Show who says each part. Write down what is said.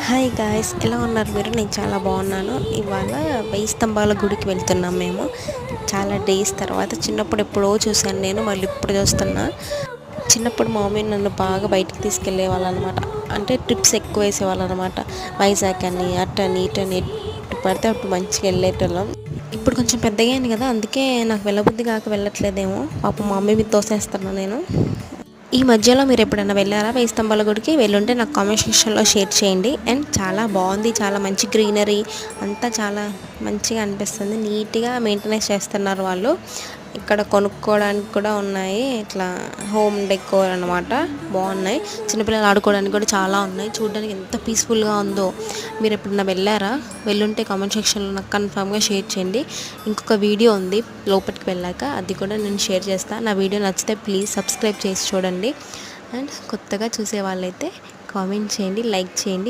Speaker 1: Hi guys, ఎలా ఉన్నారు మీరు? నేను చాలా బాగున్నాను. ఇవాళ 1000 స్తంభాల గుడికి వెళ్తున్నాం మేము. చాలా డేస్ తర్వాత. చిన్నప్పుడు ఎప్పుడో చూశాను నేను, మళ్ళీ ఇప్పుడు చూస్తున్నా. చిన్నప్పుడు మా మమ్మీ నన్ను బాగా బయటికి తీసుకెళ్ళేవాళ్ళు అనమాట. అంటే ట్రిప్స్ ఎక్కువ వేసేవాళ్ళు అనమాట. వైజాగ్ అని, అట్టని ఇటని, ఎటు పడితే అప్పుడు మంచిగా వెళ్ళేటోళ్ళం. ఇప్పుడు కొంచెం పెద్దగా అయింది కదా, అందుకే నాకు వెళ్ళబుద్ధి కాక వెళ్ళట్లేదేమో. పాపం మా మమ్మీ మీద తోసేస్తాను నేను. ఈ మధ్యలో మీరు ఎప్పుడైనా వెళ్ళారా 1000 స్తంభాల గుడికి? వెళ్ళుంటే నాకు కామెంట్ సెక్షన్లో షేర్ చేయండి. అండ్ చాలా బాగుంది, చాలా మంచి గ్రీనరీ అంతా చాలా మంచిగా అనిపిస్తుంది. నీట్గా మెయింటెనెన్స్ చేస్తున్నారు వాళ్ళు. ఇక్కడ కొనుక్కోవడానికి కూడా ఉన్నాయి, ఇట్లా హోమ్ డెకోర్ అనమాట. బాగున్నాయి. చిన్నపిల్లలు ఆడుకోవడానికి కూడా చాలా ఉన్నాయి. చూడడానికి ఎంత పీస్ఫుల్గా ఉందో. మీరు ఎప్పుడైనా వెళ్ళారా? వెళ్ళుంటే కామెంట్ సెక్షన్లో నాకు కన్ఫామ్గా షేర్ చేయండి. ఇంకొక వీడియో ఉంది లోపలికి వెళ్ళాక, అది కూడా నేను షేర్ చేస్తాను. నా వీడియో నచ్చితే ప్లీజ్ సబ్స్క్రైబ్ చేసి చూడండి. అండ్ కొత్తగా చూసే వాళ్ళైతే కామెంట్ చేయండి, లైక్ చేయండి.